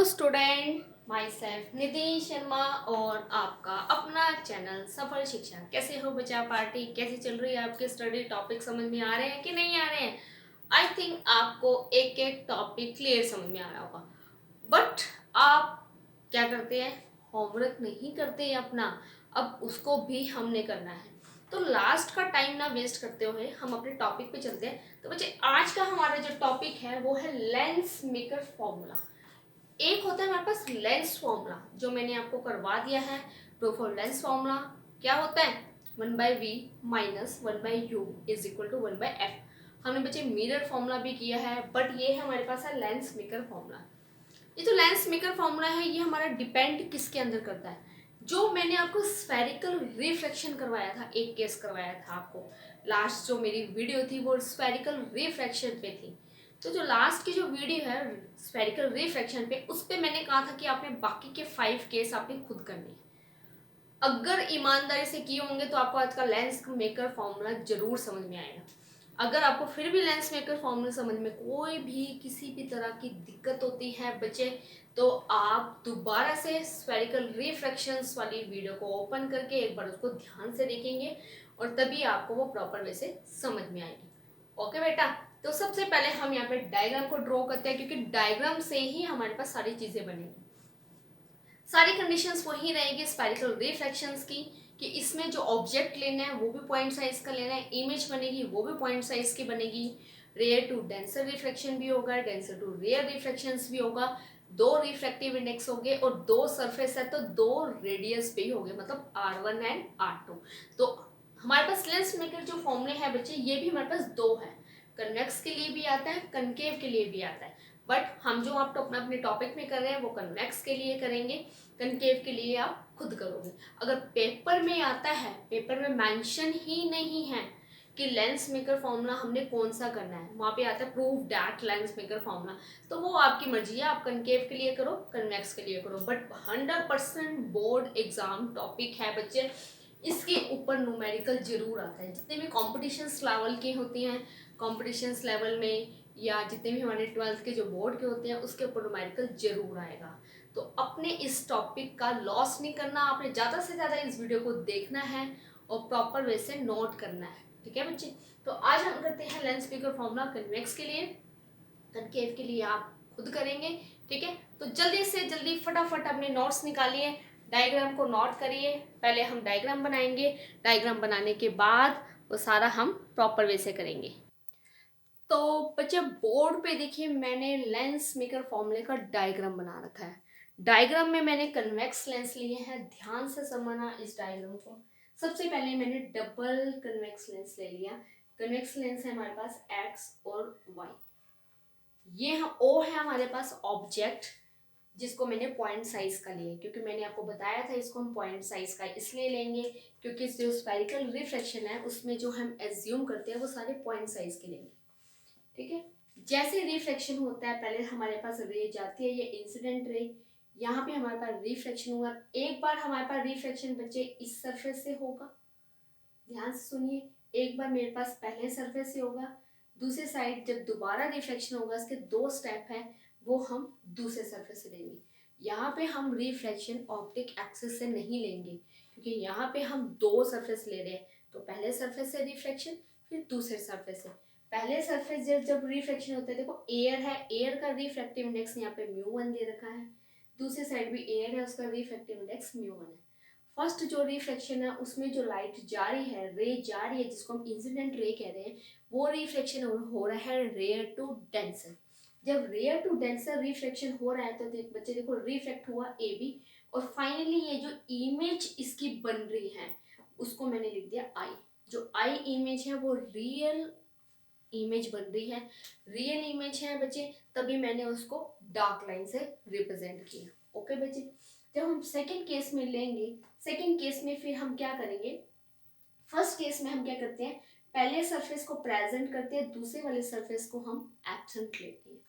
Hello student, my self निधि शर्मा और आपका अपना चैनल सफल शिक्षा। कैसे हो बच्चा पार्टी? कैसी चल रही है आपकी स्टडी? टॉपिक समझ में आ रहे हैं कि नहीं आ रहे हैं? आई थिंक आपको एक एक टॉपिक क्लियर समझ में आ रहा होगा। बट आप क्या करते हैं? होमवर्क नहीं करते हैं अपना। अब उसको भी हमने करना है, तो लास्ट का टाइम ना वेस्ट करते हुए हम अपने टॉपिक पे चलते हैं। तो बच्चे, आज का हमारा जो टॉपिक है वो है लेंस मेकर फॉर्मूला। एक होता है हमारे पास लेंस फॉर्मूला, जो मैंने आपको करवा दिया है। प्रूफ ऑफ लेंस फॉर्मूला क्या होता है? 1/v minus 1/u is equal to 1/f। हमने बच्चे मिरर फॉर्मूला भी किया है, बट ये है हमारे पास है लेंस मेकर फॉर्मूला। ये जो लेंस मेकर फॉर्मूला है, ये हमारा डिपेंड किसके अंदर करता है? जो मैंने आपको स्फेरिकल रिफ्रैक्शन करवाया था, एक केस करवाया था आपको। लास्ट जो मेरी वीडियो थी वो स्फेरिकल रिफ्रैक्शन पे थी। तो जो लास्ट की जो वीडियो है स्फेरिकल रिफ्रैक्शन पे, उस पे मैंने कहा था कि आपने बाकी के 5 केस आपने खुद करने हैं। अगर ईमानदारी से किए होंगे तो आपको आज का लेंस मेकर फॉर्मूला जरूर समझ में आएगा। अगर आपको फिर भी लेंस मेकर फॉर्मूला समझ में कोई भी किसी भी तरह की दिक्कत होती है बच्चे, तो आप दोबारा से स्फेरिकल रिफ्रैक्शंस वाली वीडियो को ओपन करके एक बार उसको ध्यान से देखेंगे और तभी आपको वो प्रॉपर वे से समझ में आएगी। ओके बेटा, तो सबसे पहले हम यहाँ पे डायग्राम को ड्रॉ करते हैं, क्योंकि डायग्राम से ही हमारे पास सारी चीजें बनेंगी। सारी कंडीशंस वही रहेगी स्फेरिकल रिफ्रैक्शंस की, कि इसमें जो ऑब्जेक्ट लेना है वो भी पॉइंट साइज का लेना है, इमेज बनेगी वो भी पॉइंट साइज की बनेगी, रेयर टू डेंसर रिफ्रैक्शन भी होगा, डेंसर टू रेयर रिफ्रैक्शंस भी होगा, 2 रिफ्रैक्टिव इंडेक्स होंगे और 2 सरफेस है तो 2 रेडियस पे ही होंगे, मतलब R1 एंड R2। तो हमारे पास लेंस मेकर जो फॉर्मूले हैं बच्चे, ये भी हमारे पास 2 है। कन्वेक्स के लिए भी आता है, कनकेव के लिए भी आता है, बट हम जो आप अपने टॉपिक में कर रहे हैं वो कन्वेक्स के लिए करेंगे, कनकेव के लिए आप खुद करोगे। अगर पेपर में आता है, पेपर में मेंशन ही नहीं है कि लेंस मेकर फॉर्मूला हमने कौन सा करना है, वहां पे आता है prove that lens maker formula, तो वो आपकी मर्जी है, आप कनकेव के लिए करो, कन्वेक्स के लिए करो। बट 100% बोर्ड एग्जाम टॉपिक है बच्चे, इसके ऊपर न्यूमेरिकल जरूर आता है। जितने भी कॉम्पिटिशन्स लेवल के होती हैं, कॉम्पिटिशन्स लेवल में या जितने भी हमारे 12th के जो बोर्ड के होते हैं, उसके ऊपर न्यूमेरिकल जरूर आएगा। तो अपने इस टॉपिक का लॉस नहीं करना, आपने ज़्यादा से ज़्यादा इस वीडियो को देखना है और प्रॉपर वे से नोट करना है। ठीक है बच्चे, तो आज हम करते हैं लेंस मेकर फॉर्मूला कन्वेक्स के लिए, कनकेव के लिए आप खुद करेंगे। ठीक है, तो जल्दी से जल्दी फटाफट अपने नोट्स निकालिए, डायग्राम को नोट करिए। पहले हम डायग्राम बनाएंगे, डायग्राम बनाने के बाद वो सारा हम प्रॉपर वे से करेंगे। तो बच्चे, बोर्ड पे देखिए मैंने लेंस मेकर फॉर्मूले का डायग्राम बना रखा है। डायग्राम में मैंने कन्वेक्स लेंस लिए हैं, ध्यान से समझना इस डायग्राम को। सबसे पहले मैंने डबल कन्वेक्स लेंस ले लिया। कन्वेक्स लेंस है हमारे पास एक्स और वाई। ये ओ है हमारे पास ऑब्जेक्ट, जिसको मैंने पॉइंट साइज का लिया, क्योंकि मैंने आपको बताया था इसको हम पॉइंट साइज का इसलिए लेंगे क्योंकि जो स्फेरिकल रिफ्रैक्शन है उसमें जो हम एज्यूम करते हैं वो सारे पॉइंट साइज के लेंगे। ठीक है, जैसे रिफ्लेक्शन होता है पहले हमारे पास रे जाती है, ये इंसिडेंट रे, यहाँ पे हमारे पास रिफ्लेक्शन हुआ। एक बार हमारे पास रिफ्लेक्शन बच्चे इस सरफेस से होगा, ध्यान से सुनिए, एक बार मेरे पास पहले सरफेस से होगा, दूसरे साइड जब दोबारा रिफ्लेक्शन होगा, इसके 2 स्टेप है, वो हम दूसरे सरफेस से लेंगे। यहाँ पे हम रिफ्लेक्शन ऑप्टिक एक्सिस से नहीं लेंगे, क्योंकि यहाँ पे हम 2 सरफेस ले रहे हैं। तो पहले सरफेस से रिफ्लेक्शन, फिर दूसरे सरफेस से। पहले सरफेस जब रिफ्लेक्शन होता है, देखो एयर है, एयर का रिफ्रैक्टिव इंडेक्स यहाँ पे μ1 दे रखा है, दूसरी साइड भी एयर है, उसका रिफ्रैक्टिव इंडेक्स μ1 है। फर्स्ट जो रिफ्लेक्शन है उसमें जो लाइट जा रही है, रे जा रही है, जिसको हम इंसिडेंट रे कह रहे हैं, वो रिफ्लेक्शन हो रहा है रेयर टू डेंसर। जब रेयर टू डेंसर रिफ्लेक्शन हो रहा है तो बच्चे देखो रिफ्लेक्ट हुआ ए बी, और फाइनली ये जो इमेज इसकी बन रही है उसको मैंने लिख दिया आई। जो आई इमेज है वो रियल इमेज बन रही है, रियल इमेज है बच्चे, तभी मैंने उसको डार्क लाइन से रिप्रेजेंट किया। ओके बच्चे, जब हम सेकंड केस में लेंगे, सेकंड केस में फिर हम क्या करेंगे, फर्स्ट केस में हम क्या करते हैं, पहले सरफेस को प्रेजेंट करते हैं, दूसरे वाले सरफेस को हम एब्सेंट लेते हैं।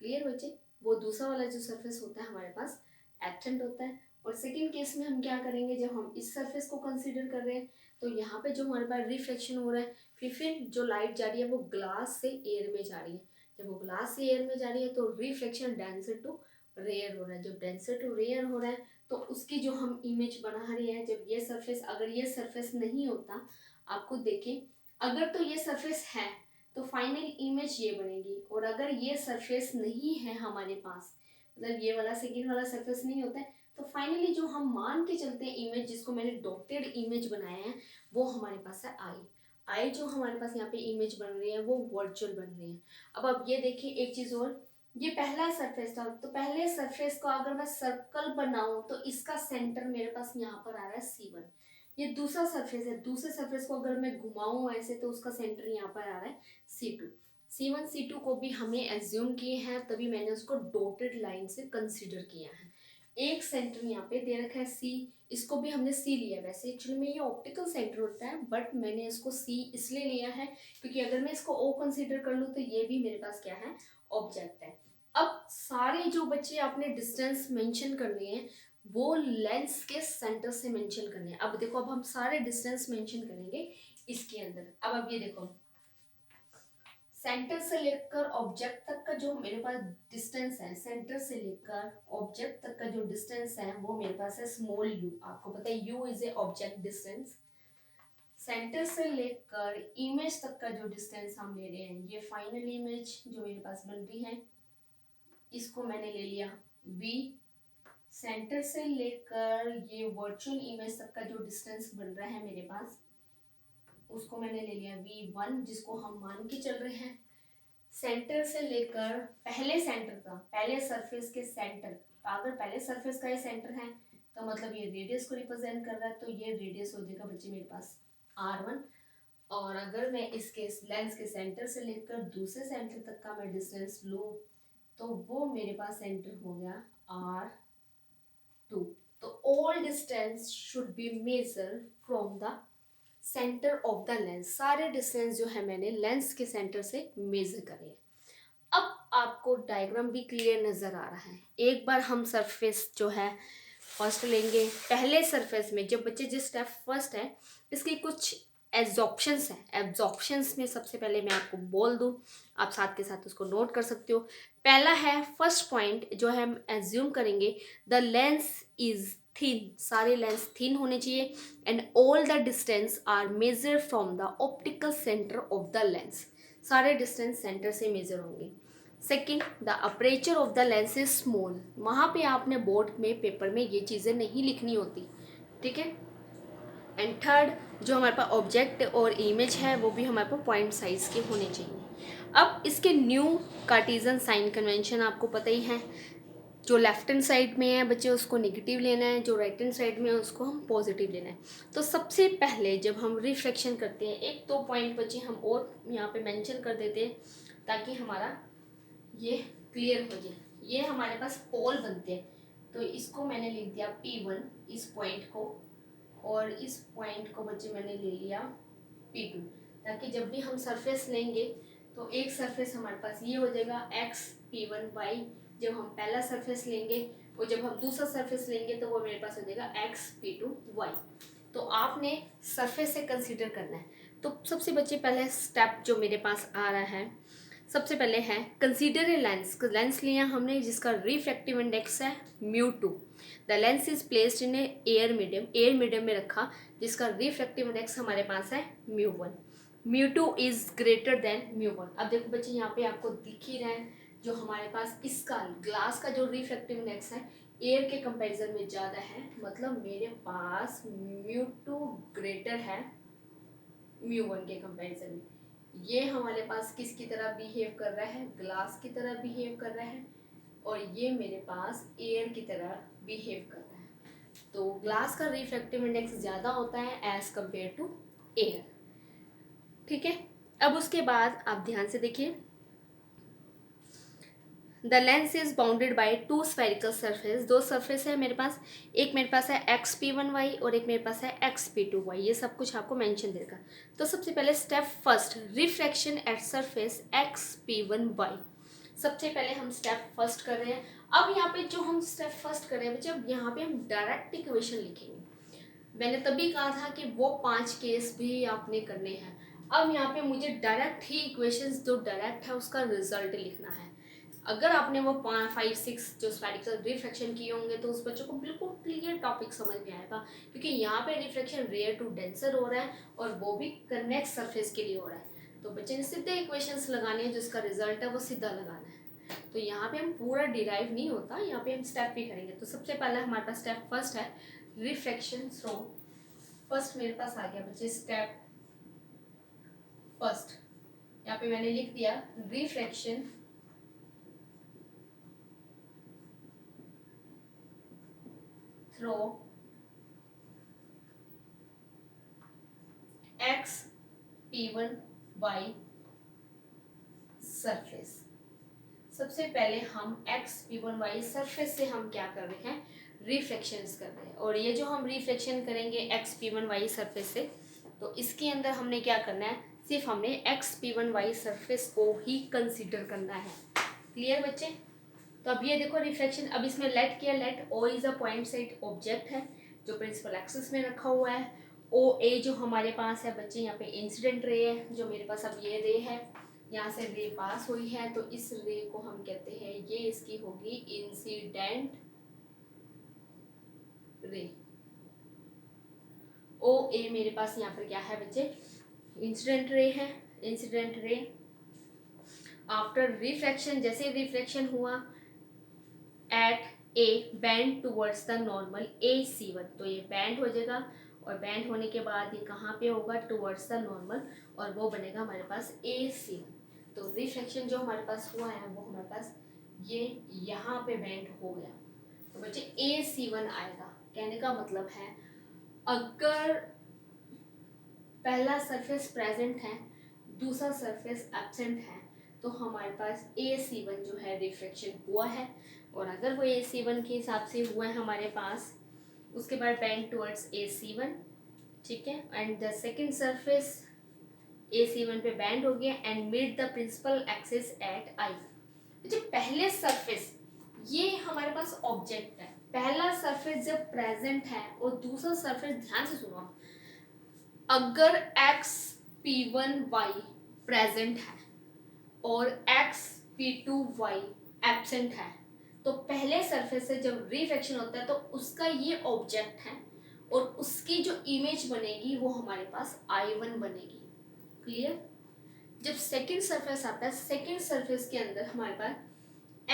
क्लियर बच्चे, वो दूसरा वाला जो सरफेस होता है हमारे पास एब्सेंट होता है। और सेकंड केस में हम क्या करेंगे, जब हम इस सरफेस को कंसीडर कर रहे हैं तो यहाँ पे जो हमारे पास रिफ्लेक्शन हो रहा है, फिर जो लाइट जा रही है वो ग्लास से एयर में जा रही है। जब वो ग्लास से एयर में जा रही है तो रिफ्लेक्शन डेंसर टू रेयर हो रहा है, जब डेंसर टू रेयर हो रहा है तो उसकी जो हम इमेज बना रहे हैं, जब ये सरफेस, अगर ये सरफेस नहीं होता, आपको देखें, अगर तो ये सरफेस है तो फाइनल इमेज ये बनेगी, और अगर ये सरफेस नहीं है हमारे पास, मतलब ये वाला सेकेंड वाला सरफेस नहीं होता है, तो फाइनली जो हम मान के चलते हैं इमेज, जिसको मैंने डॉटेड इमेज बनाया है, वो हमारे पास है आई। आई जो हमारे पास यहाँ पे इमेज बन रही है वो वर्चुअल बन रही है। अब आप ये देखिए एक चीज़ और, ये पहला सरफेस था, तो पहले सरफेस को अगर मैं सर्कल बनाऊं तो इसका सेंटर मेरे पास यहाँ पर आ रहा है C1। ये दूसरा सरफेस है, दूसरे सरफेस को अगर मैं घुमाऊं ऐसे तो उसका सेंटर यहाँ पर आ रहा है C2। C1 C2 को भी हमने एज्यूम किए हैं, तभी मैंने उसको डॉटेड लाइन से कंसीडर किया है। एक सेंटर यहाँ पे दे रखा है C, इसको भी हमने C लिया है। वैसे एक्चुअली में ये ऑप्टिकल सेंटर होता है, बट मैंने इसको C इसलिए लिया है क्योंकि अगर मैं इसको O कंसीडर कर लूँ तो ये भी मेरे पास क्या है, ऑब्जेक्ट है। अब सारे जो बच्चे आपने डिस्टेंस मेंशन करने हैं वो लेंस के सेंटर से मेंशन करने हैं। अब देखो, अब हम सारे डिस्टेंस मेंशन करेंगे इसके अंदर। अब आप ये देखो, सेंटर से लेकर ऑब्जेक्ट तक का जो मेरे पास डिस्टेंस है, सेंटर से लेकर ऑब्जेक्ट तक का जो डिस्टेंस है वो मेरे पास है स्मॉल u। आपको पता है u is a object distance. Centre से लेकर इमेज तक का जो डिस्टेंस हम ले रहे हैं, ये फाइनल इमेज जो मेरे पास बन रही है, इसको मैंने ले लिया v। सेंटर से लेकर ये वर्चुअल इमेज तक का जो डिस्टेंस बन रहा है मेरे पास, उसको मैंने ले लिया v1, जिसको हम मान के चल रहे हैं। सेंटर से लेकर पहले सेंटर का, पहले सरफेस के सेंटर, अगर पहले सरफेस का ये सेंटर है तो मतलब ये रेडियस को रिप्रेजेंट कर रहा है, तो ये रेडियस हो जाएगा बच्चे मेरे पास r1। और अगर मैं इसके लेंस के सेंटर से लेकर दूसरे सेंटर तक का मैं डिस्टेंस लूँ तो वो मेरे पास सेंटर हो गया r2। तो all distance should be major from the centre of the lens. सारे डिस्टेंस जो है मैंने लेंस के सेंटर से मेजर करे हैं। अब आपको डायग्राम भी क्लियर नज़र आ रहा है। एक बार हम सरफेस जो है फर्स्ट लेंगे। पहले सरफेस में जब बच्चे जिस स्टेप फर्स्ट है, इसकी कुछ एब्जॉर्प्शंस हैं। एब्जॉर्प्शंस में सबसे पहले मैं आपको बोल दूं, आप साथ के साथ उसको नोट कर सकते हो। पहला है फर्स्ट पॉइंट जो है, हम एज्यूम करेंगे द लेंस इज थिन। सारे लेंस थिन होने चाहिए and all the distance are measure from the optical centre of the lens. सारे डिस्टेंस सेंटर से मेजर होंगे। Second, the aperture of the lens is small. वहाँ पे आपने बोर्ड में, पेपर में ये चीज़ें नहीं लिखनी होती, ठीक है। एंड थर्ड, जो हमारे पास ऑब्जेक्ट और इमेज है वो भी हमारे पास पॉइंट साइज के होने चाहिए। अब इसके न्यू कार्टेशियन साइन कन्वेंशन आपको पता ही है। जो लेफ्ट हैंड साइड में है बच्चे उसको नेगेटिव लेना है, जो राइट हैंड साइड में है उसको हम पॉजिटिव लेना है। तो सबसे पहले जब हम रिफ्लेक्शन करते हैं, एक दो पॉइंट बच्चे हम और यहाँ पे मेंशन कर देते हैं ताकि हमारा ये क्लियर हो जाए। ये हमारे पास पोल बनते हैं, तो इसको मैंने लिख दिया P1 इस पॉइंट को, और इस पॉइंट को बच्चे मैंने ले लिया P2, ताकि जब भी हम सरफेस लेंगे तो एक सरफेस हमारे पास ये हो जाएगा x P1y। जब हम पहला सरफेस लेंगे और जब हम दूसरा सरफेस लेंगे तो वो मेरे पास हो जाएगा x P2y। तो आपने सरफेस से कंसीडर करना है। तो सबसे बच्चे पहले स्टेप जो मेरे पास आ रहा है, सबसे पहले है कंसीडर ए लेंस। लेंस लिया हमने जिसका रिफ्रैक्टिव इंडेक्स है μ2। The lens is placed in air medium, air medium में रखा जिसका रिफ्रैक्टिव इंडेक्स हमारे पास है μ1। μ2 इज ग्रेटर देन μ1। अब देखो बच्चे यहाँ पे आपको दिख ही रहा है, जो हमारे पास इसका ग्लास का जो रिफ्रैक्टिव इंडेक्स है एयर के कंपैरिजन में ज़्यादा है, मतलब मेरे पास μ2 ग्रेटर है μ1 के कंपैरिजन में। ये हमारे पास किसकी तरह बिहेव कर रहा है, ग्लास की तरह बिहेव कर रहा है, और ये मेरे पास एयर की तरह बिहेव कर रहा है। तो ग्लास का रिफ्रैक्टिव इंडेक्स ज़्यादा होता है एज कंपेयर टू एयर, ठीक है। अब उसके बाद आप ध्यान से देखिए, the lens is bounded by two spherical surface. दो सरफेस है मेरे पास, एक मेरे पास है XP1y और एक मेरे पास है XP2y। ये सब कुछ आपको मेंशन देगा। तो सबसे पहले step first, refraction at surface XP1y। सबसे पहले हम स्टेप फर्स्ट कर रहे हैं। अब यहाँ पे जो हम स्टेप फर्स्ट कर रहे हैं बच्चे, अब यहाँ पे हम डायरेक्ट इक्वेशन लिखेंगे। मैंने तभी कहा था कि वो 5 केस भी आपने करने हैं। अब यहाँ पे मुझे डायरेक्ट ही इक्वेशंस जो डायरेक्ट है उसका रिजल्ट लिखना है। अगर आपने वो 5-6 जो स्फेरिकल रिफ्रैक्शन किए होंगे तो उस बच्चों को बिल्कुल क्लियर टॉपिक समझ में आएगा, क्योंकि यहाँ पे रिफ्रैक्शन रेयर टू डेंसर हो रहा है और वो भी कन्वेक्स सरफेस के लिए हो रहा है। तो बच्चे ने सीधे इक्वेशंस लगानी है, जिसका रिजल्ट है वो सीधा लगाना है। तो यहाँ पे हम पूरा डिराइव नहीं होता, यहाँ पे हम स्टेप भी करेंगे। तो सबसे पहले हमारे पास स्टेप फर्स्ट है रिफ्रैक्शन। सो फर्स्ट मेरे पास आ गया बच्चे स्टेप फर्स्ट, यहाँ पे मैंने लिख दिया refraction throw x p1y surface. सबसे पहले हम x p1y सरफेस से हम क्या कर रहे हैं, रिफ्लेक्शंस कर रहे हैं। और ये जो हम रिफ्लेक्शन करेंगे x p1y सरफेस से, तो इसके अंदर हमने क्या करना है, सिर्फ हमने x p1y सरफेस को ही कंसीडर करना है। क्लियर बच्चे? तो अब ये देखो रिफ्लेक्शन, अब इसमें लेट किया, let O is a point side object है जो प्रिंसिपल एक्सिस में रखा हुआ है। ओ ए जो हमारे पास है बच्चे, यहाँ पे इंसिडेंट रे है, जो मेरे पास अब ये रे है, यहाँ से रे पास हुई है, तो इस रे को हम कहते हैं, ये इसकी होगी इंसिडेंट रे। ओ ए मेरे पास यहाँ पर क्या है बच्चे, इंसिडेंट रे है। इंसिडेंट रे आफ्टर रिफ्रैक्शन, जैसे रिफ्रैक्शन हुआ at A bend towards the normal AC1, तो ये बैंड हो जाएगा और बैंड होने के बाद ये कहाँ पे होगा, टूवर्ड्स द नॉर्मल, और वो बनेगा हमारे पास AC1। तो रिफ्रैक्शन जो हमारे पास हुआ है वो हमारे पास ये यहाँ पे बैंड हो गया, तो बच्चे AC1 आएगा। कहने का मतलब है अगर पहला सरफेस प्रेजेंट है, दूसरा सरफेस एब्सेंट है, तो हमारे पास AC1 जो है रिफ्रैक्शन हुआ है। और अगर वो AC1 के हिसाब से हुआ है हमारे पास, उसके बाद बैंड टुवर्ड्स AC1, ठीक है, and the second surface AC1 पे बैंड हो गया and meet the principal axis at I। जो पहले सरफेस, ये हमारे पास ऑब्जेक्ट है, पहला सरफेस जब प्रेजेंट है और दूसरा सरफेस, ध्यान से सुनो, अगर x p1y प्रेजेंट है और x p2y एब्सेंट है, तो पहले सरफेस से जब रिफ्रैक्शन होता है तो उसका ये ऑब्जेक्ट है और उसकी जो इमेज बनेगी वो हमारे पास I1 बनेगी। क्लियर? जब सेकंड सरफेस आता है, सेकंड सरफेस के अंदर हमारे पास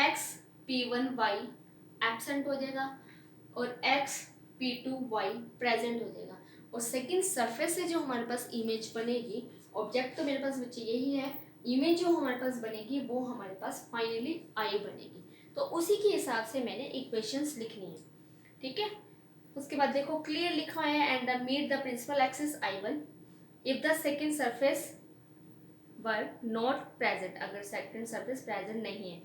x p1y एब्सेंट हो जाएगा और x p2y प्रेजेंट हो जाएगा, और सेकंड सरफेस से जो हमारे पास इमेज बनेगी, ऑब्जेक्ट तो मेरे पास बच्चे यही है, इमेज जो हमारे पास बनेगी वो हमारे पास फाइनली I बनेगी। तो उसी के हिसाब से मैंने इक्वेशंस लिखनी है, ठीक है। उसके बाद देखो क्लियर लिखा है and the meet the principal axis I1 if the second surface were not present, अगर सेकंड सरफेस प्रेजेंट नहीं है,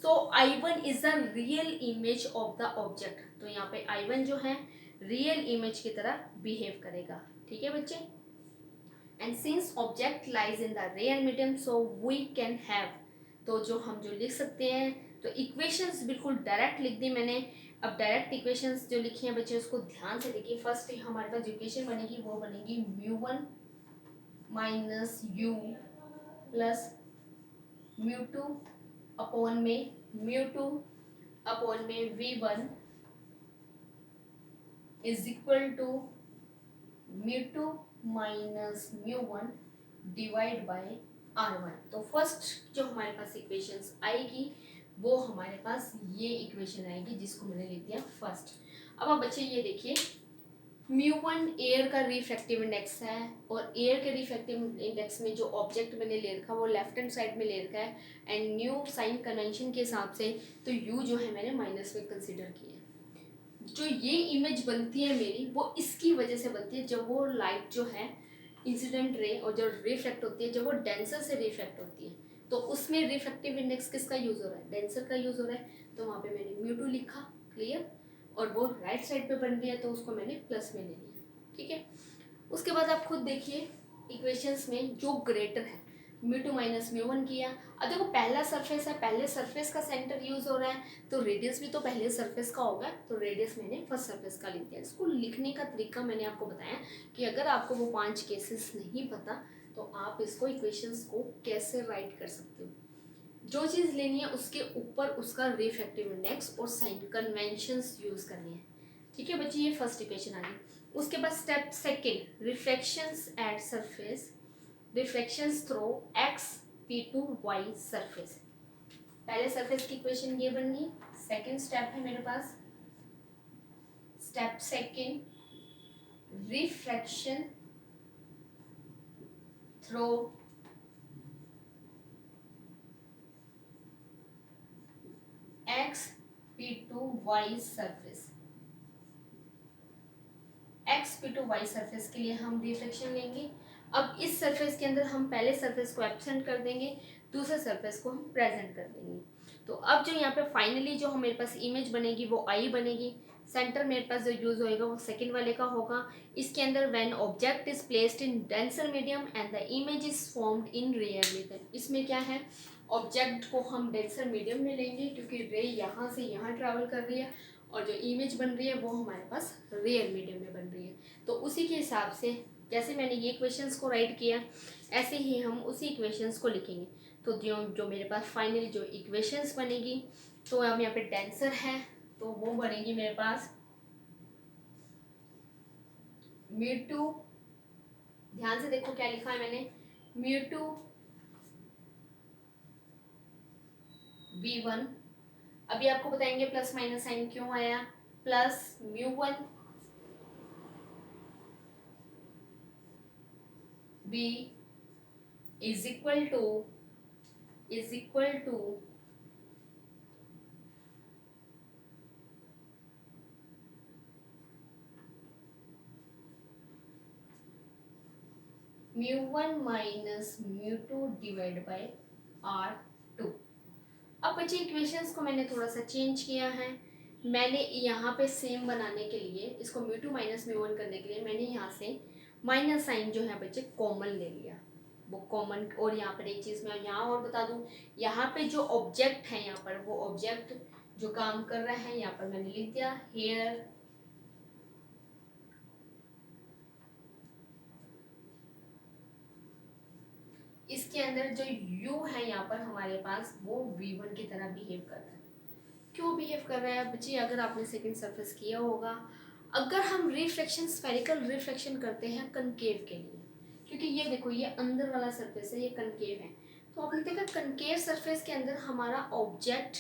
so I1 is the real image of the object. तो यहाँ पे I1 जो है रियल इमेज की तरह बिहेव करेगा, ठीक है बच्चे। And since object lies in the rare medium, so we can have, तो जो हम जो लिख सकते हैं, तो इक्वेशंस बिल्कुल डायरेक्ट लिख दी मैंने। अब डायरेक्ट इक्वेशंस जो लिखी हैं बच्चे उसको ध्यान से देखिए। फर्स्ट हमारे पास जो इक्वेशन बनेगी वो बनेगी μ1 माइनस u प्लस μ2 अपॉन में μ2 अपॉन में v1 is equal to μ2 minus μ1 divide by R1। तो फर्स्ट जो हमारे पास इक्वेशंस आएगी वो हमारे पास ये इक्वेशन आएगी, जिसको मैंने लिख दिया फर्स्ट। अब आप बच्चे ये देखिए, μ1 एयर का रिफ्रैक्टिव इंडेक्स है, और एयर के रिफ्रैक्टिव इंडेक्स में जो ऑब्जेक्ट मैंने ले रखा है वो लेफ्ट हैंड साइड में ले रखा है, एंड न्यू साइन कन्वेंशन के हिसाब से तो u जो है मैंने माइनस में कंसिडर किया है। जो ये इमेज बनती है मेरी वो इसकी वजह से बनती है, जब वो लाइट जो है इंसिडेंट रे और जो रिफ्लेक्ट होती है, जब वो डेंसर से रिफ्लेक्ट होती है, तो उसमें रिफ्लेक्टिव इंडेक्स किसका यूज़ हो रहा है, डेंसर का यूज़ हो रहा है। तो वहाँ पे मैंने μ2 लिखा, क्लियर, और वो राइट साइड पे बन रही है तो उसको मैंने प्लस में ले लिया, ठीक है। उसके बाद आप खुद देखिए इक्वेशंस में जो ग्रेटर है, μ2 माइनस μ1 किया। अब देखो पहला सरफेस है, पहले सरफेस का सेंटर यूज हो रहा है, तो रेडियस भी तो पहले सरफेस का होगा, तो रेडियस मैंने फर्स्ट सरफेस का लिख दिया। इसको लिखने का तरीका मैंने आपको बताया कि अगर आपको वो 5 केसेस नहीं पता तो आप इसको इक्वेशंस को कैसे राइट कर सकते हो। जो चीज़ लेनी है उसके ऊपर उसका रिफ्रैक्टिव इंडेक्स और साइन कन्वेंशंस यूज़ करनी है। ठीक है बच्चे, ये फर्स्ट इक्वेशन आ गई। उसके बाद step second, refractions at surface, refractions through x p two y surface. पहले सरफेस की इक्वेशन ये बन गई। सेकेंड स्टेप है मेरे पास, step second, refraction through x p two y surface. X p two y surface के लिए हम रिफ्लेक्शन लेंगे। अब इस सरफेस के अंदर हम पहले सरफेस को एब्सेंट कर देंगे, दूसरे सरफेस को हम प्रेजेंट कर देंगे। तो अब जो यहाँ पे फाइनली जो मेरे पास इमेज बनेगी वो आई बनेगी। सेंटर मेरे पास जो यूज होएगा वो सेकंड वाले का होगा। इसके अंदर when object is placed in denser medium and the image is formed in rare medium. इसमें क्या है, ऑब्जेक्ट को हम डेंसर मीडियम में लेंगे क्योंकि रे यहाँ से यहाँ ट्रैवल कर रही है और जो इमेज बन रही है वो हमारे पास रेयर मीडियम में बन रही है। तो उसी के हिसाब से जैसे मैंने ये क्वेश्चंस को राइट किया ऐसे ही हम उसी इक्वेशंस को लिखेंगे। तो जो मेरे पास फाइनली जो इक्वेशंस बनेगी, तो हम यहाँ पे डेंसर है तो वो बनेगी मेरे पास म्यू2, ध्यान से देखो क्या लिखा है मैंने, म्यू2 v1। अभी आपको बताएंगे प्लस माइनस साइन क्यों आया, प्लस म्यू1 b इज इक्वल टू म्यू1 माइनस म्यू2 डिवाइड बाय r2। अब बच्चे इक्वेशंस को मैंने थोड़ा सा चेंज किया है। मैंने यहाँ पे सेम बनाने के लिए इसको म्यू2 माइनस म्यू1 करने के लिए मैंने यहाँ से माइनस साइन जो है बच्चे कॉमन ले लिया, वो कॉमन। और यहाँ पर एक चीज़ मैं यहाँ और बता दूँ, यहाँ पे जो ऑब्जेक्ट है यहाँ पर वो ऑब्जेक्ट जो काम कर रहा है यहाँ पर मैंने लिख दिया हेयर इसके अंदर जो u है यहाँ पर हमारे पास वो v1 की तरह बिहेव कर रहा है। क्यों बिहेव कर रहा है बच्चे, अगर आपने सेकंड सरफेस किया होगा, अगर हम रिफ्लेक्शन स्फेरिकल रिफ्लेक्शन करते हैं कनकेव के लिए, क्योंकि ये देखो ये अंदर वाला सरफेस है, ये कनकेव है, तो आपने देखा कनकेव सरफेस के अंदर हमारा ऑब्जेक्ट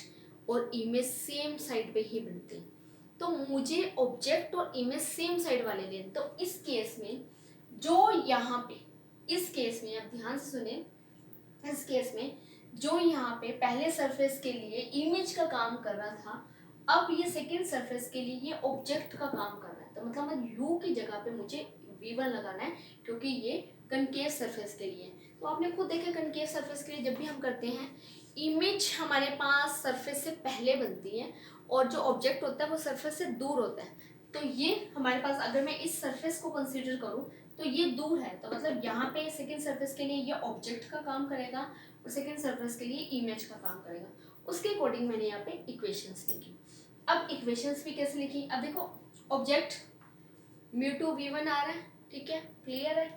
और इमेज सेम साइड पे ही बनते हैं। तो मुझे ऑब्जेक्ट और इमेज सेम साइड वाले लेने, तो इस केस में जो यहाँ पे इस केस में आप ध्यान से सुने, इस केस में जो यहाँ पे पहले सरफेस के लिए इमेज का काम कर रहा था, अब ये सेकंड सरफेस के लिए ये ऑब्जेक्ट का काम कर रहा है। तो मतलब u की जगह पे मुझे v1 लगाना है क्योंकि ये कनकेव सरफेस के लिए। तो आपने खुद देखा कनकेव सरफेस के लिए जब भी हम करते हैं इमेज हमारे पास सरफेस से पहले बनती है और जो ऑब्जेक्ट होता है वो सरफेस से दूर होता है। तो ये हमारे पास अगर मैं इस सरफेस को कंसीडर करूँ तो ये दूर है, तो मतलब यहाँ पे सेकंड सरफेस के लिए ये ऑब्जेक्ट का काम करेगा और सेकंड सरफेस के लिए इमेज का काम करेगा। उसके अकॉर्डिंग मैंने यहाँ पे इक्वेशंस लिखी। अब इक्वेशंस भी कैसे लिखी, अब देखो ऑब्जेक्ट म्यू2 v1 आ रहा है, ठीक है क्लियर है।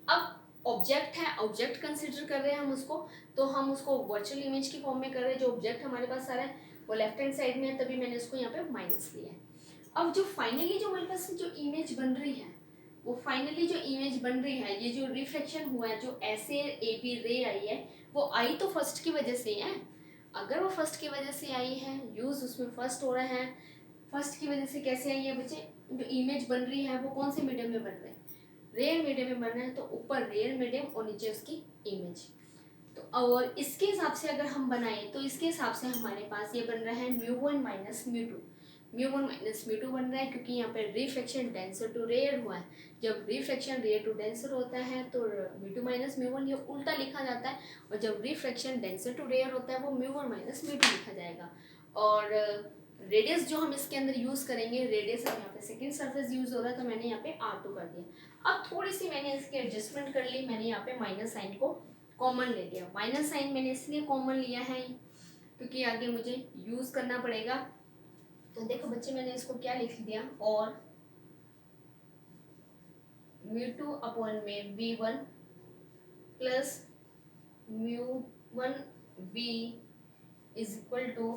अब ऑब्जेक्ट है, ऑब्जेक्ट कंसिडर कर रहे हैं हम उसको, तो हम उसको वर्चुअल इमेज की फॉर्म में कर रहे हैं। जो ऑब्जेक्ट हमारे पास आ रहा है वो लेफ्ट हैंड साइड में है, तभी मैंने उसको यहाँ पे माइनस लिया है। अब जो फाइनली जो हमारे पास जो इमेज बन रही है, वो फाइनली जो इमेज बन रही है, ये जो रिफ्लेक्शन हुआ है, जो ऐसे ए बी रे आई है, वो आई तो फर्स्ट की वजह से है। अगर वो फर्स्ट की वजह से आई है, यूज उसमें फर्स्ट हो रहा है, फर्स्ट की वजह से कैसे आई है बच्चे, जो इमेज बन रही है वो कौन से मीडियम में बन रहे हैं, रेयर मीडियम में बन रहे हैं। तो ऊपर रेयर मीडियम और नीचे उसकी इमेज। तो और इसके हिसाब से अगर हम बनाएं तो इसके हिसाब से हमारे पास ये बन रहा है म्यू1 माइनस म्यू2। म्यू1 माइनस म्यू2 बन रहा है क्योंकि यहाँ पे रिफ्लेक्शन डेंसर टू रेयर हुआ है। जब रिफ्लेक्शन रेयर टू डेंसर होता है तो म्यू2 माइनस म्यू1 ये उल्टा लिखा जाता है, और जब रिफ्लेक्शन डेंसर टू रेयर होता है वो म्यू1 माइनस म्यू2 लिखा जाएगा। और रेडियस जो हम इसके अंदर यूज़ करेंगे, रेडियस अब यहाँ पे सेकेंड सरफेस यूज़ हो रहा है तो मैंने यहाँ पे R2 कर दिया। अब थोड़ी सी मैंने इसकी एडजस्टमेंट कर ली, मैंने यहाँ पे माइनस साइन को कॉमन ले लिया। माइनस साइन मैंने इसलिए कॉमन लिया है क्योंकि आगे मुझे यूज़ करना पड़ेगा। तो देखो बच्चे मैंने इसको क्या लिख दिया, और म्यू2 अपॉन में v1 प्लस म्यू1 v is equal to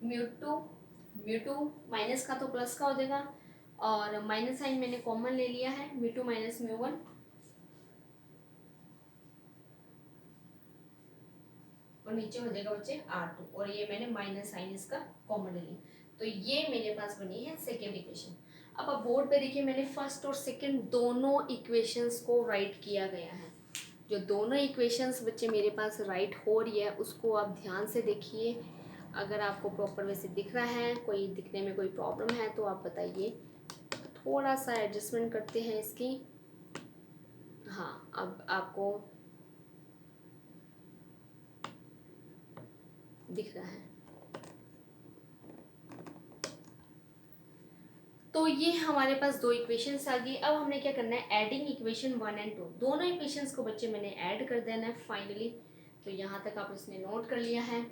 mu two minus का तो प्लस का हो जाएगा, और माइनस साइन मैंने कॉमन ले लिया है, म्यू2 माइनस म्यू1, और नीचे हो जाएगा बच्चे R2, और ये मैंने माइनस साइन इसका कॉमन ले लिया। तो ये मेरे पास बनी है सेकेंड इक्वेशन। अब आप बोर्ड पे देखिए मैंने फर्स्ट और सेकेंड दोनों इक्वेशंस को राइट किया गया है। जो दोनों इक्वेशंस बच्चे मेरे पास राइट हो रही है उसको आप ध्यान से देखिए। अगर आपको प्रॉपर वैसे दिख रहा है, कोई दिखने में कोई प्रॉब्लम है तो आप बताइए। थोड़ा सा एडजस्टमेंट करते हैं इसकी। हाँ, अब आपको दिख रहा है। तो ये हमारे पास दो इक्वेशंस आ गई। अब हमने क्या करना है, एडिंग इक्वेशन 1 एंड 2, दोनों इक्वेशंस को बच्चे मैंने ऐड कर देना है फाइनली। तो यहाँ तक आप इसने नोट कर लिया है।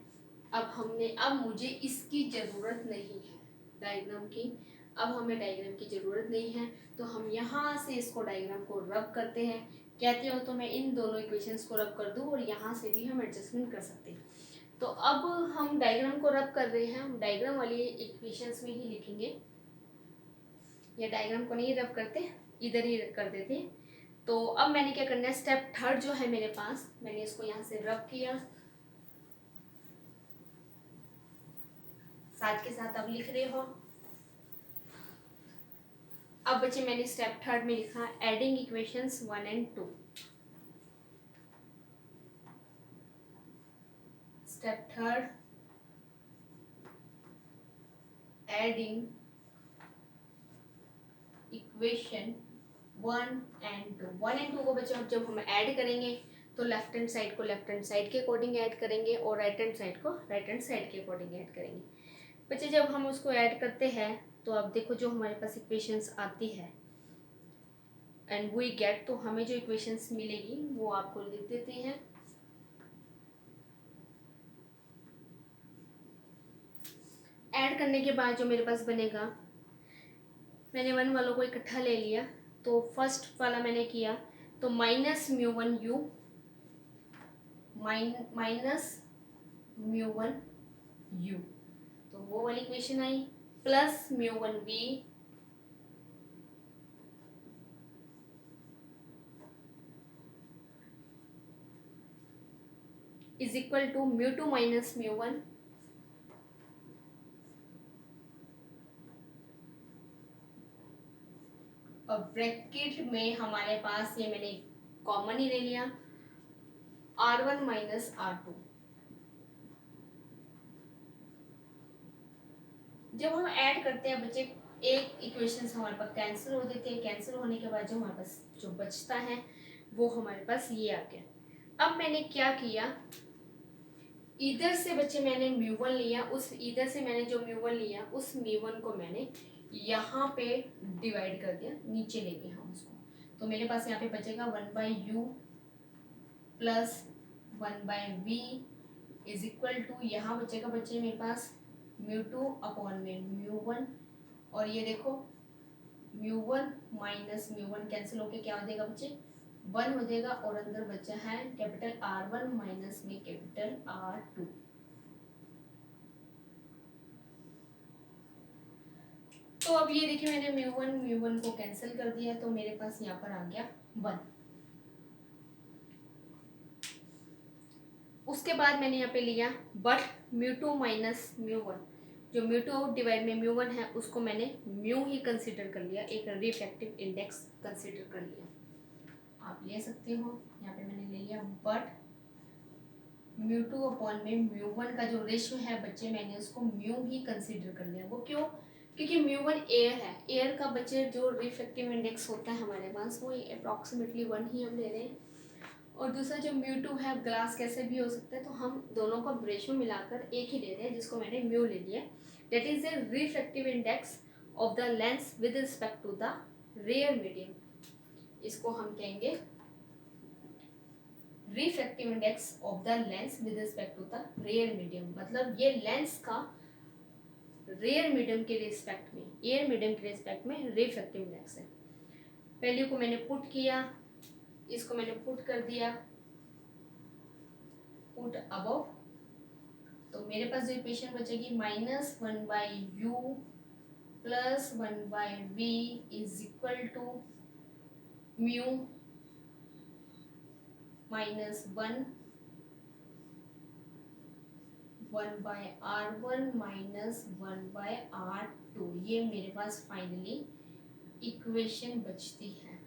अब मुझे इसकी ज़रूरत नहीं है डायग्राम की। अब हमें डायग्राम की ज़रूरत नहीं है, तो हम यहाँ से इसको डायग्राम को रब करते हैं। कहते हो तो मैं इन दोनों इक्वेशंस को रब कर दूँ, और यहाँ से भी हम एडजस्टमेंट कर सकते हैं। तो अब हम डायग्राम को रब कर रहे हैं, हम डायग्राम वाली इक्वेशंस में ही लिखेंगे, या डायग्राम को नहीं रब करते, इधर ही कर देते। तो अब मैंने क्या करना है, स्टेप थर्ड जो है मेरे पास, मैंने इसको यहाँ से रब किया, साथ के साथ अब लिख रहे हो। अब बच्चे मैंने स्टेप थर्ड में लिखा adding equations 1 and 2। Step third, adding equation 1 and 2। 1 and 2 को बच्चे जब हम ऐड करेंगे तो लेफ्ट हैंड साइड को लेफ्ट हैंड साइड के अकॉर्डिंग ऐड करेंगे, और राइट हैंड साइड को राइट हैंड साइड के अकॉर्डिंग ऐड करेंगे। बच्चे जब हम उसको ऐड करते हैं तो अब देखो जो हमारे पास इक्वेशंस आती है एंड वी गेट, तो हमें जो इक्वेशंस मिलेगी वो आपको लिख देते हैं। ऐड करने के बाद जो मेरे पास बनेगा, मैंने 1 वालों को इकट्ठा ले लिया, तो फर्स्ट वाला मैंने किया तो माइनस म्यू1 यू माइनस म्यू1 यू, तो वो वाली इक्वेशन आई, प्लस म्यू1 वी इज इक्वल टू म्यू2 माइनस म्यू1, और ब्रैकेट में हमारे पास ये मैंने कॉमन ही ले लिया, R1 माइनस R2। जब हम ऐड करते हैं बच्चे, एक इक्वेशन हमारे पास कैंसिल हो जाती है, कैंसिल होने के बाद जो हमारे पास जो बचता है वो हमारे पास ये आ गया। अब मैंने क्या किया, इधर से बच्चे मैंने म्यू1 लिया, उस इधर से मैंने जो म्यू1 लिया उस म्यू1 को मैंने यहाँ पे डिवाइड कर दिया, नीचे लेके हम उसको, तो मेरे पास यहाँ पे बचेगा 1/u plus 1/v is equal to, यहाँ बचेगा बच्चे मेरे पास म्यू2 अपॉन में म्यू1, और ये देखो म्यू1 माइनस म्यू1 कैंसिल होके क्या हो जाएगा बच्चे, 1 हो जाएगा, और अंदर बचा है कैपिटल R1 माइनस में कैपिटल R2। तो अब ये देखिए मैंने म्यू1 को कैंसिल कर दिया, तो मेरे पास यहाँ पर आ गया 1। उसके बाद मैंने यहाँ पे लिया बट म्यू2 माइनस म्यू1, जो म्यू2 डिवाइड में म्यू1 है उसको मैंने म्यू ही कंसीडर कर लिया, एक रिफ्रैक्टिव इंडेक्स कंसीडर कर लिया, आप ले सकते हो। यहाँ पे मैंने ले लिया बट म्यू2 अपॉन में म्यू1 का जो रेशियो है बच्चे मैंने उसको म्यू ही कंसीडर कर लिया। वो क्यों, क्योंकि म्यू1 एयर है, एयर का बच्चे जो रिफ्रैक्टिव इंडेक्स होता है हमारे पास वो अप्रॉक्सीमेटली 1 ही हम ले रहे हैं, और दूसरा जो म्यू2 है ग्लास कैसे भी हो सकता है, तो हम दोनों का रेशियो मिलाकर एक ही ले रहे हैं जिसको मैंने म्यू ले लिया, that is a refractive index of the lens with respect to the rare medium. इसको हम कहेंगे refractive index of the lens with respect to the rare medium, मतलब ये लेंस का रेयर मीडियम के रिस्पेक्ट में, एयर मीडियम के respect में रिफ्रैक्टिव इंडेक्स है। वैल्यू को मैंने पुट किया, इसको मैंने पुट कर दिया, पुट अबव तो मेरे पास जो इक्वेशन बचेगी -1/u plus 1/v is equal to mu -1 1/r1 -1/r2। ये मेरे पास फाइनली इक्वेशन बचती है।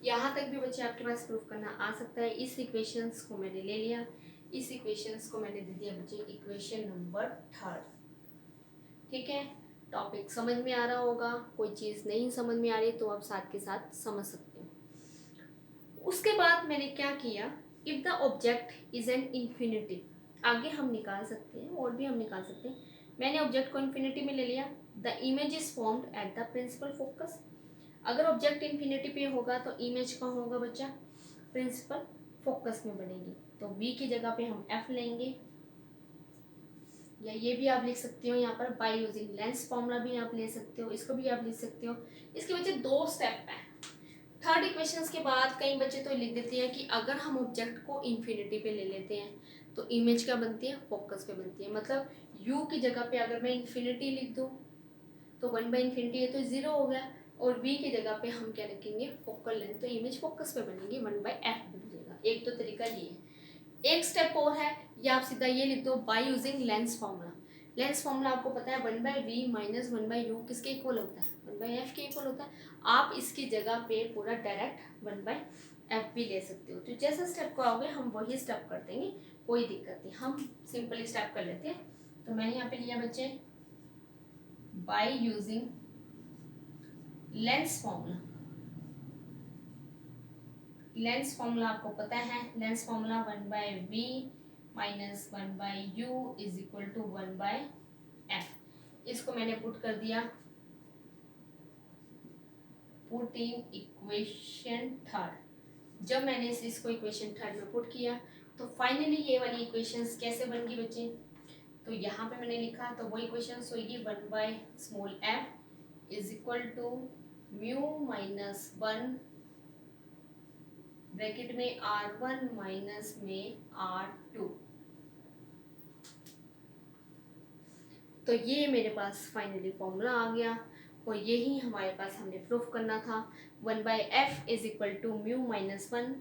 यहाँ तक भी बच्चे आपके पास प्रूफ करना आ सकता है। इस इक्वेशंस को मैंने ले लिया, इस इक्वेशंस को मैंने दे दिया बच्चे इक्वेशन नंबर 3। ठीक है, टॉपिक समझ में आ रहा होगा। कोई चीज़ नहीं समझ में आ रही तो आप साथ के साथ समझ सकते हो। उसके बाद मैंने क्या किया, if the object is an infinitive, आगे हम निकाल सकते हैं और भी हम निकाल सकते हैं। मैंने ऑब्जेक्ट को इन्फिनिटी में ले लिया। The image is formed at the principal focus. अगर ऑब्जेक्ट इन्फिनिटी पे होगा तो इमेज कहाँ होगा बच्चा, प्रिंसिपल फोकस में बनेगी। तो v की जगह पे हम f लेंगे, या ये भी आप लिख सकते हो यहाँ पर बाय यूजिंग लेंस फॉर्मूला भी आप ले सकते हो, इसको भी आप लिख सकते हो। इसके बच्चे 2 स्टेप हैं। थर्ड इक्वेशंस के बाद कई बच्चे तो लिख देते हैं कि अगर हम ऑब्जेक्ट को इन्फिनिटी पे ले लेते हैं तो इमेज क्या बनती है, फोकस पे बनती है। मतलब u की जगह पे अगर मैं इन्फिनिटी लिख दूँ तो 1/∞ है तो 0 हो गया, और v की जगह पे हम क्या रखेंगे, फोकल लेंथ, तो इमेज फोकस पे बनेगी, 1/f बन जाएगा। एक तो तरीका ये है। एक स्टेप और है, या आप सीधा ये लिख दो bye using lens formula. Lens formula आपको पता है 1/v माइनस 1/u किसके इक्वल होता है, 1/f के इक्वल होता है। आप इसकी जगह पे पूरा डायरेक्ट 1/f भी ले सकते हो। तो जैसे स्टेप को आओगे हम वही स्टेप कर देंगे, कोई दिक्कत नहीं। हम सिंपली स्टेप कर लेते हैं। तो मैंने यहाँ पे लिया बच्चे by using lens formula. Lens formula आपको पता है, lens formula 1/v minus 1/u is equal to 1/f। इसको मैंने पुट कर दिया, पुट इन इक्वेशन 3। जब मैंने इसको इक्वेशन 3 में पुट किया तो फाइनली ये वाली इक्वेशंस कैसे बन गई बच्चे, तो यहाँ पे मैंने लिखा तो वो इक्वेशंस होगी 1/f is equal to mu -1 bracket में r1 माइनस में r2। तो ये मेरे पास फाइनली फॉर्मूला आ गया, और यही हमारे पास हमने प्रूफ करना था। 1/f is equal to mu -1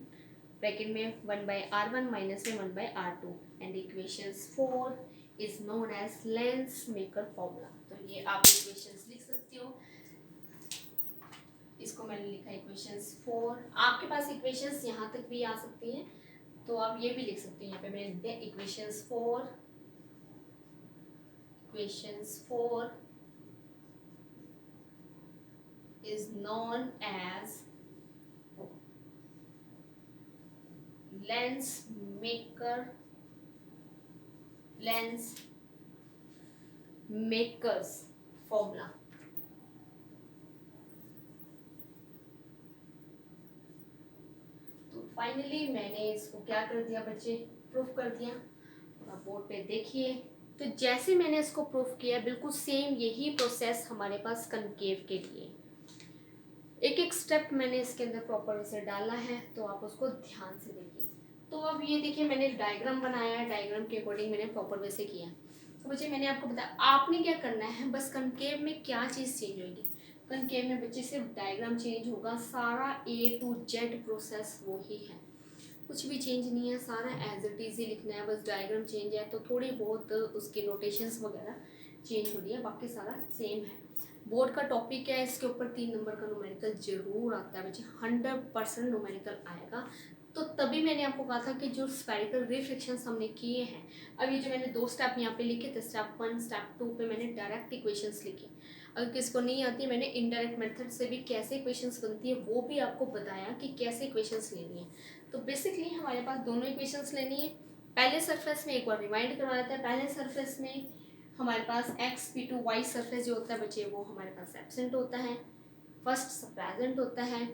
bracket में 1/r1 माइनस में 1/r2 and equations 4 is known as lens maker formula. तो ये आप इक्वेशंस लिख सकते हो। इसको मैंने लिखा इक्वेशंस 4। आपके पास इक्वेशंस यहाँ तक भी आ सकती हैं, तो आप ये भी लिख सकते हैं। यहाँ पे मैंने लिख दिया equations 4 is known as lens makers formula। तो फाइनली मैंने इसको क्या कर दिया बच्चे, प्रूफ कर दिया। आप बोर्ड पे देखिए, तो जैसे मैंने इसको प्रूफ किया बिल्कुल सेम यही प्रोसेस हमारे पास कनकेव के लिए। एक एक स्टेप मैंने इसके अंदर प्रॉपर से डाला है, तो आप उसको ध्यान से देखिए। तो अब ये देखिए मैंने डायग्राम बनाया है, डायग्राम के अकॉर्डिंग मैंने प्रॉपर वे से किया। तो बच्चे मैंने आपको बताया आपने क्या करना है, बस कनकेव में क्या चीज़ चेंज होगी। कनकेव में बच्चे सिर्फ डायग्राम चेंज होगा, सारा A to Z प्रोसेस वो ही है, कुछ भी चेंज नहीं है, सारा एज इट इज ही लिखना है। बस डायग्राम चेंज है तो थोड़ी बहुत उसकी नोटेशंस वगैरह चेंज हो रही है, बाकी सारा सेम है। बोर्ड का टॉपिक है, इसके ऊपर 3 नंबर का न्यूमेरिकल जरूर आता है बच्चे, 100% न्यूमेरिकल आएगा। तो तभी मैंने आपको कहा था कि जो स्फेरिकल रिफ्लेक्शंस हमने किए हैं, अब ये जो मैंने 2 स्टेप यहाँ पे लिखे थे, स्टेप 1 स्टेप 2 पे मैंने डायरेक्ट इक्वेशंस लिखे। अगर किसको नहीं आती, मैंने इनडायरेक्ट मेथड से भी कैसे इक्वेशंस बनती है वो भी आपको बताया कि कैसे इक्वेशंस लेनी है। तो बेसिकली हमारे पास दोनों इक्वेशंस लेनी है। पहले सरफेस में एक बार रिमाइंड करवा देता है, पहले सरफेस में हमारे पास x p2 y सरफेस जो होता है बच्चे वो हमारे पास एब्सेंट होता है, फर्स्ट प्रेजेंट होता है,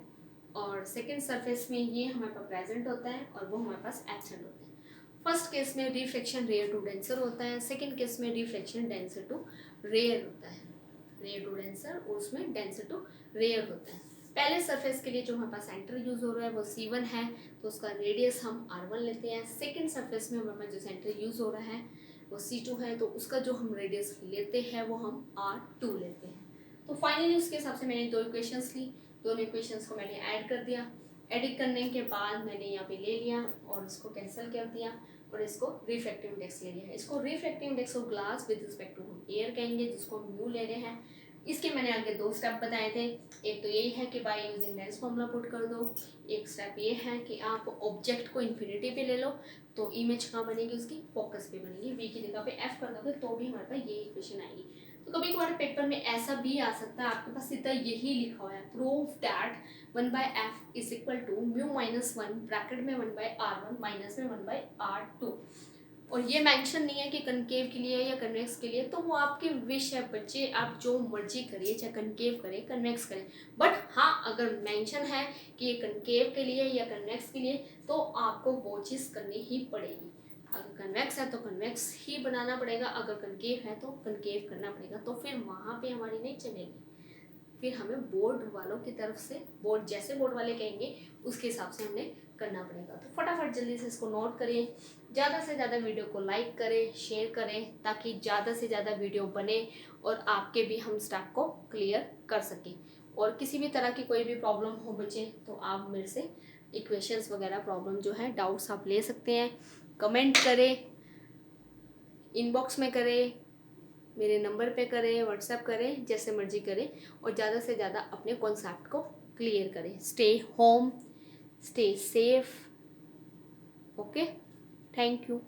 और सेकंड सरफेस में ये हमारे पास प्रेजेंट होता है और वो हमारे पास एब्सेंट होता है। फर्स्ट केस में रिफ्लेक्शन रेयर टू डेंसर होता है, सेकंड केस में रिफ्लेक्शन डेंसर टू रेयर होता है, रेयर टू डेंसर और उसमें डेंसर टू रेयर होता है। पहले सरफेस के लिए जो हमारे पास सेंटर यूज हो रहा है वो C1 है, तो उसका रेडियस हम R1 लेते हैं। सेकंड सरफेस में हमारे पास जो सेंटर यूज हो रहा है वो C2 है, तो उसका जो हम रेडियस लेते हैं वो हम R2 लेते हैं। तो फाइनली उसके हिसाब से मैंने दो इक्वेशंस ली, दोनों इक्वेशंस को मैंने ऐड कर दिया। एडिट करने के बाद मैंने यहाँ पे ले लिया और इसको कैंसिल कर दिया और इसको रिफ्रैक्टिव इंडेक्स ले लिया। इसको refractive index of glass with respect to air कहेंगे, जिसको हम म्यू ले रहे हैं। इसके मैंने आगे दो स्टेप बताए थे। एक तो यही है कि bye using lens formula put कर दो। एक स्टेप ये है कि आप ऑब्जेक्ट को इन्फिनिटी पे ले लो, तो इमेज कहाँ बनेगी, उसकी फोकस पे बनेगी। वी की जगह पे एफ कर दोगे तो भी हमारे पास ये इक्वेशन आएगी। तो कभी कभार पेपर में ऐसा भी आ सकता है, आपके पास सीधा यही लिखा हुआ है, prove that 1/f is equal to mu minus 1 bracket में 1/r1 माइनस में 1/r2, और ये मेंशन नहीं है कि कनकेव के लिए या कन्वेक्स के लिए, तो वो आपकी विश है बच्चे, आप जो मर्जी करिए, चाहे कनकेव करें कन्वेक्स करें। बट हाँ, अगर मेंशन है कि ये कनकेव के लिए या कन्वेक्स के लिए, तो आपको वो चीज़ करनी ही पड़ेगी। अगर कन्वेक्स है तो कन्वेक्स ही बनाना पड़ेगा, अगर कनकेव है तो कनकेव करना पड़ेगा, तो फिर वहाँ पे हमारी नहीं चलेगी। फिर हमें बोर्ड वालों की तरफ से, बोर्ड जैसे बोर्ड वाले कहेंगे उसके हिसाब से हमें करना पड़ेगा। तो फटाफट जल्दी से इसको नोट करें, ज़्यादा से ज़्यादा वीडियो को लाइक करें, शेयर करें, ताकि ज़्यादा से ज़्यादा वीडियो बने और आपके भी हम स्टेप को क्लियर कर सकें। और किसी भी तरह की कोई भी प्रॉब्लम हो बच्चे, तो आप मेरे से इक्वेशंस वगैरह प्रॉब्लम जो है, डाउट्स आप ले सकते हैं। कमेंट करें, इनबॉक्स में करें, मेरे नंबर पे करें, व्हाट्सएप करें, जैसे मर्जी करें, और ज़्यादा से ज़्यादा अपने कॉन्सेप्ट को क्लियर करें। Stay home, stay safe. Okay, thank you.